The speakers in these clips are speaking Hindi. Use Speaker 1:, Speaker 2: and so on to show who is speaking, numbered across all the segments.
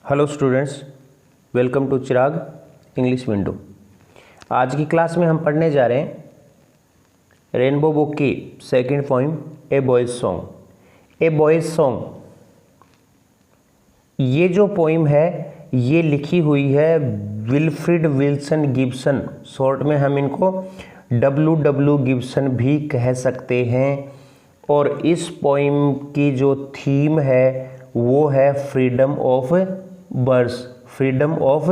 Speaker 1: Hello students, welcome to Chirag English window. आज की क्लास में हम पढ़ने जा रहे हैं रेनबो बुक की second poem a boy's song. A boy's song, ये जो पोइम है ये लिखी हुई है विल्फ्रिड विल्सन गिब्सन, शॉर्ट में हम इनको W गिब्सन भी कह सकते हैं। और इस पोइम की जो थीम है वो है freedom of birds. Freedom of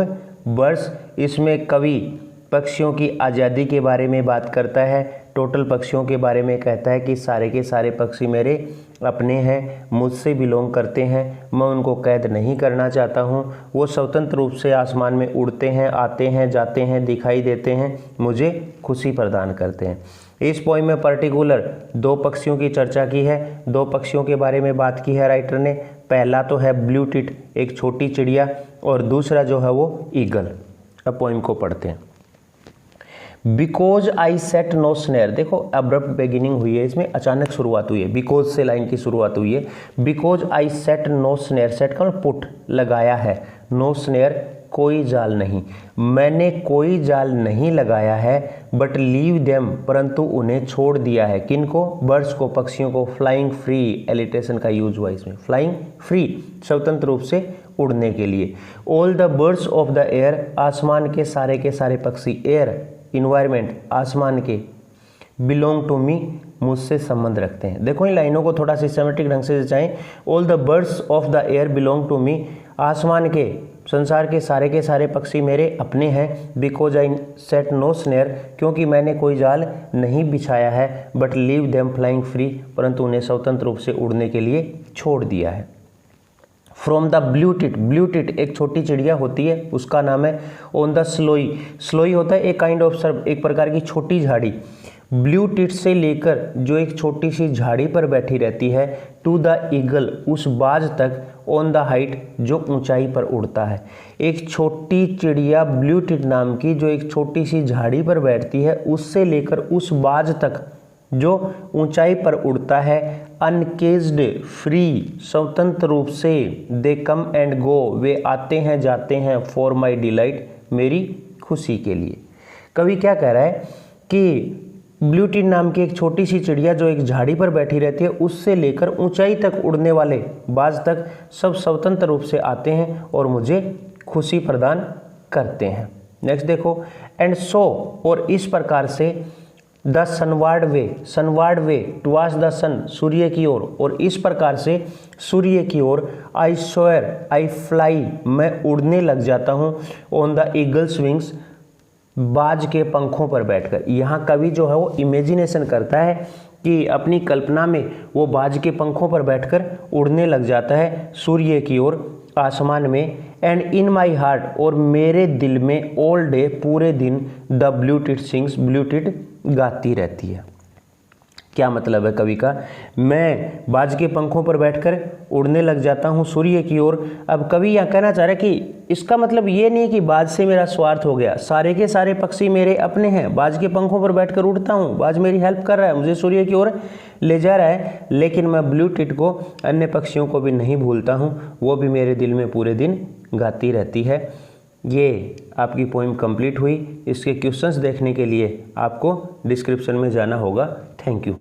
Speaker 1: birds, इसमें कवि पक्षियों की आज़ादी के बारे में बात करता है। टोटल पक्षियों के बारे में कहता है कि सारे के सारे पक्षी मेरे अपने हैं, मुझसे बिलोंग करते हैं, मैं उनको कैद नहीं करना चाहता हूँ। वो स्वतंत्र रूप से आसमान में उड़ते हैं, आते हैं, जाते हैं, दिखाई देते हैं, मुझे खुशी प्रदान करते हैं। इस पोइम में पर्टिकुलर दो पक्षियों की चर्चा की है, दो पक्षियों के बारे में बात की है राइटर ने। पहला तो है ब्लू टिट, एक छोटी चिड़िया, और दूसरा जो है वो ईगल। अब पोइम को पढ़ते हैं। Because I set no snare, देखो अब्रप्ट बिगिनिंग हुई है, इसमें अचानक शुरुआत हुई है, बिकॉज से लाइन की शुरुआत हुई है। Because I set no snare, set का पुट लगाया है, नो स्नेर कोई जाल नहीं, मैंने कोई जाल नहीं लगाया है। बट लीव देम, परंतु उन्हें छोड़ दिया है। किनको? बर्ड्स को, पक्षियों को। फ्लाइंग फ्री, एलिटेशन का यूज हुआ इसमें, फ्लाइंग फ्री, स्वतंत्र रूप से उड़ने के लिए। All the birds of the air, आसमान के सारे पक्षी, एयर इन्वायरमेंट, आसमान के, बिलोंग टू मी, मुझसे संबंध रखते हैं। देखो इन लाइनों को थोड़ा सिस्टमेटिक ढंग से जाएं। All the birds of the air belong to me, आसमान के, संसार के सारे पक्षी मेरे अपने हैं। Because I set no snare, क्योंकि मैंने कोई जाल नहीं बिछाया है। But leave them flying free, परंतु उन्हें स्वतंत्र रूप से उड़ने के लिए छोड़ दिया है। From the blue tit, blue tit एक छोटी चिड़िया होती है, उसका नाम है। ऑन द स्लोई, स्लोई होता है एक काइंड ऑफ सर्व, एक प्रकार की छोटी झाड़ी। ब्लू टिट से लेकर जो एक छोटी सी झाड़ी पर बैठी रहती है, टू द ईगल, उस बाज तक, ऑन द हाइट, जो ऊंचाई पर उड़ता है। एक छोटी चिड़िया ब्लू टिट नाम की जो एक छोटी सी झाड़ी पर बैठती है, उससे लेकर उस बाज तक जो ऊंचाई पर उड़ता है। अनकेज्ड फ्री, स्वतंत्र रूप से। दे कम एंड गो, वे आते हैं जाते हैं। फॉर माई डिलाइट, मेरी खुशी के लिए। कवि क्या कह रहा है कि ब्लू टिट नाम की एक छोटी सी चिड़िया जो एक झाड़ी पर बैठी रहती है, उससे लेकर ऊंचाई तक उड़ने वाले बाज तक सब स्वतंत्र रूप से आते हैं और मुझे खुशी प्रदान करते हैं। नेक्स्ट देखो, एंड सो, और इस प्रकार से, द सनवार्ड वे टुवार्ड्स द सन, सूर्य की ओर, और इस प्रकार से सूर्य की ओर। आई सोयर, आई फ्लाई, मैं उड़ने लग जाता हूँ। ऑन द ईगल्स विंग्स, बाज के पंखों पर बैठकर। यहाँ कवि जो है वो इमेजिनेशन करता है कि अपनी कल्पना में वो बाज के पंखों पर बैठकर उड़ने लग जाता है सूर्य की ओर, आसमान में। एंड इन माई हार्ट, और मेरे दिल में, ऑल डे, पूरे दिन, the blue tit sings, blue tit गाती रहती है। क्या मतलब है कवि का? मैं बाज के पंखों पर बैठकर उड़ने लग जाता हूँ सूर्य की ओर। अब कवि यहाँ कहना चाह रहा है कि इसका मतलब ये नहीं कि बाज से मेरा स्वार्थ हो गया, सारे के सारे पक्षी मेरे अपने हैं, बाज के पंखों पर बैठकर उड़ता हूँ, बाज मेरी हेल्प कर रहा है, मुझे सूर्य की ओर ले जा रहा है, लेकिन मैं ब्लू टिट को, अन्य पक्षियों को भी नहीं भूलता हूँ, वो भी मेरे दिल में पूरे दिन गाती रहती है। ये आपकी पोइम कंप्लीट हुई। इसके क्वेश्चंस देखने के लिए आपको डिस्क्रिप्शन में जाना होगा। Thank you.